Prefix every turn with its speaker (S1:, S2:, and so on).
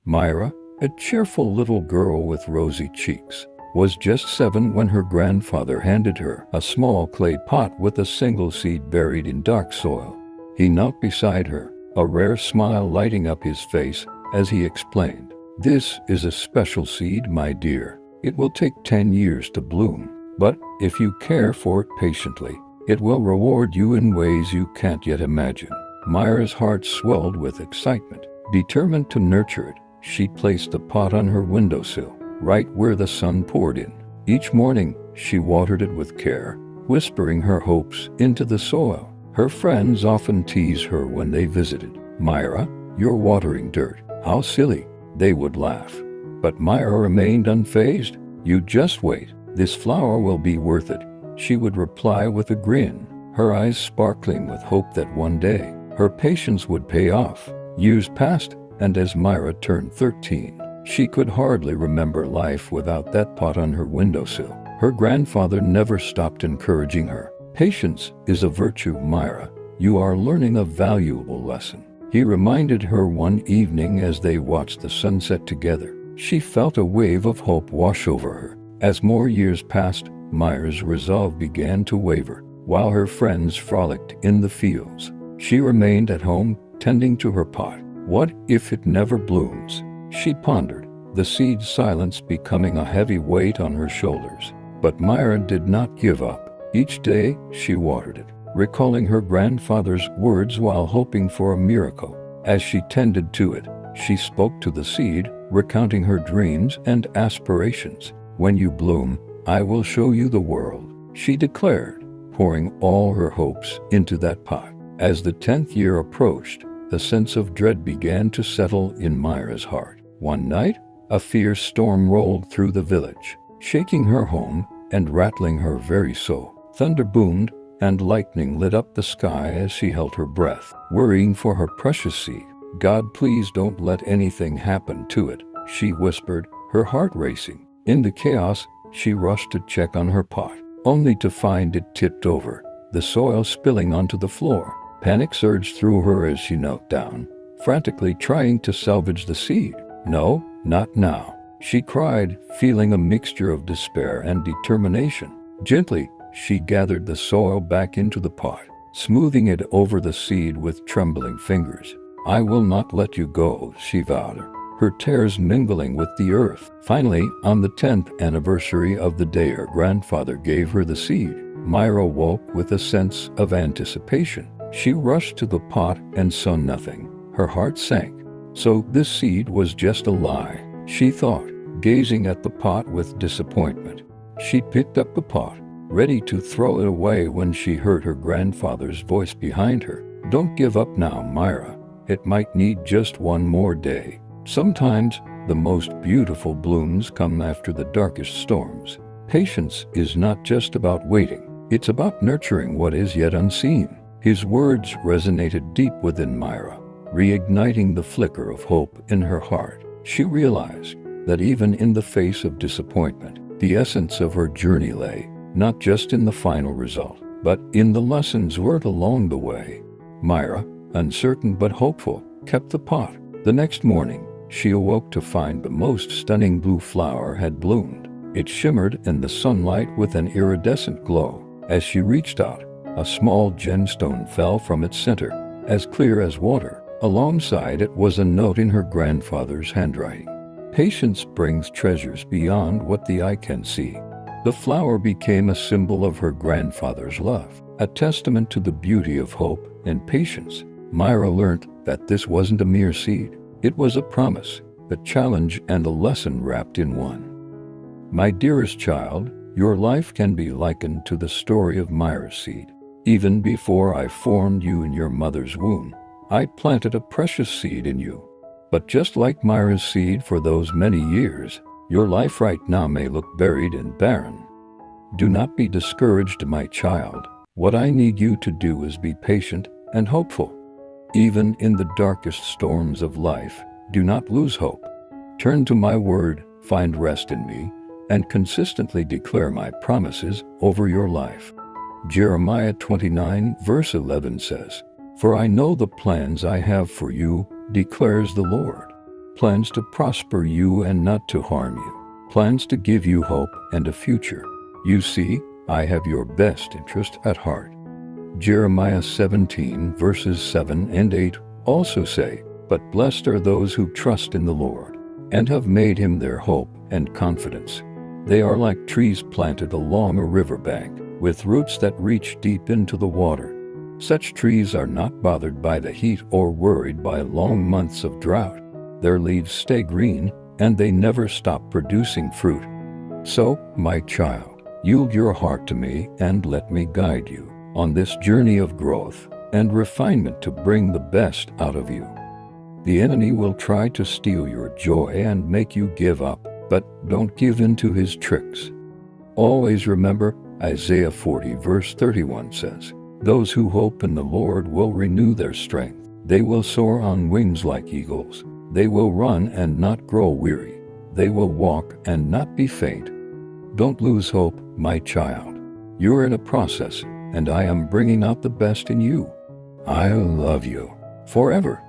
S1: Myra, a cheerful little girl with rosy cheeks, was just 7 when her grandfather handed her a small clay pot with a single seed buried in dark soil. He knelt beside her, a rare smile lighting up his face as he explained, "This is a special seed, my dear. It will take 10 years to bloom, but if you care for it patiently, it will reward you in ways you can't yet imagine." Myra's heart swelled with excitement. Determined to nurture it, she placed the pot on her windowsill, right where the sun poured in. Each morning, she watered it with care, whispering her hopes into the soil. Her friends often teased her when they visited. "Myra, you're watering dirt. How silly," they would laugh. But Myra remained unfazed. "You just wait. This flower will be worth it," she would reply with a grin, her eyes sparkling with hope that one day, her patience would pay off. Years passed, and as Myra turned 13, she could hardly remember life without that pot on her windowsill. Her grandfather never stopped encouraging her. "Patience is a virtue, Myra. You are learning a valuable lesson," he reminded her one evening as they watched the sunset together. She felt a wave of hope wash over her. As more years passed, Myra's resolve began to waver. While her friends frolicked in the fields, she remained at home, tending to her pot. What if it never blooms? She pondered, the seed's silence becoming a heavy weight on her shoulders. But Myra did not give up. Each day, she watered it, recalling her grandfather's words while hoping for a miracle. As she tended to it, she spoke to the seed, recounting her dreams and aspirations. "When you bloom, I will show you the world," she declared, pouring all her hopes into that pot. As the 10th year approached, the sense of dread began to settle in Myra's heart. One night, a fierce storm rolled through the village, shaking her home and rattling her very soul. Thunder boomed, and lightning lit up the sky as she held her breath, worrying for her precious seed. "God, please don't let anything happen to it," she whispered, her heart racing. In the chaos, she rushed to check on her pot, only to find it tipped over, the soil spilling onto the floor. Panic surged through her as she knelt down, frantically trying to salvage the seed. "No, not now," she cried, feeling a mixture of despair and determination. Gently, she gathered the soil back into the pot, smoothing it over the seed with trembling fingers. "I will not let you go," she vowed, her tears mingling with the earth. Finally, on the 10th anniversary of the day her grandfather gave her the seed, Myra woke with a sense of anticipation. She rushed to the pot and saw nothing. Her heart sank. So this seed was just a lie, she thought, gazing at the pot with disappointment. She picked up the pot, ready to throw it away when she heard her grandfather's voice behind her. "Don't give up now, Myra. It might need just one more day. Sometimes, the most beautiful blooms come after the darkest storms." Patience is not just about waiting. It's about nurturing what is yet unseen. His words resonated deep within Myra, reigniting the flicker of hope in her heart. She realized that even in the face of disappointment, the essence of her journey lay not just in the final result, but in the lessons learned along the way. Myra, uncertain but hopeful, kept the pot. The next morning, she awoke to find the most stunning blue flower had bloomed. It shimmered in the sunlight with an iridescent glow. As she reached out, a small gemstone fell from its center, as clear as water. Alongside it was a note in her grandfather's handwriting. "Patience brings treasures beyond what the eye can see." The flower became a symbol of her grandfather's love, a testament to the beauty of hope and patience. Myra learned that this wasn't a mere seed. It was a promise, a challenge, and a lesson wrapped in one. My dearest child, your life can be likened to the story of Myra's seed. Even before I formed you in your mother's womb, I planted a precious seed in you. But just like Myra's seed for those many years, your life right now may look buried and barren. Do not be discouraged, my child. What I need you to do is be patient and hopeful. Even in the darkest storms of life, do not lose hope. Turn to my word, find rest in me, and consistently declare my promises over your life. Jeremiah 29 verse 11 says, "For I know the plans I have for you, declares the Lord. plans to prosper you and not to harm you, plans to give you hope and a future. You see, I have your best interest at heart. Jeremiah 17 verses 7 and 8 also say, "But blessed are those who trust in the Lord, and have made him their hope and confidence. They are like trees planted along a riverbank, with roots that reach deep into the water. Such trees are not bothered by the heat or worried by long months of drought. Their leaves stay green, and they never stop producing fruit. So, my child, yield your heart to me and let me guide you on this journey of growth and refinement to bring the best out of you. The enemy will try to steal your joy and make you give up, but don't give in to his tricks. Always remember, Isaiah 40 verse 31 says, "Those who hope in the Lord will renew their strength. They will soar on wings like eagles. They will run and not grow weary. They will walk and not be faint." Don't lose hope, my child. You're in a process, and I am bringing out the best in you. I love you forever.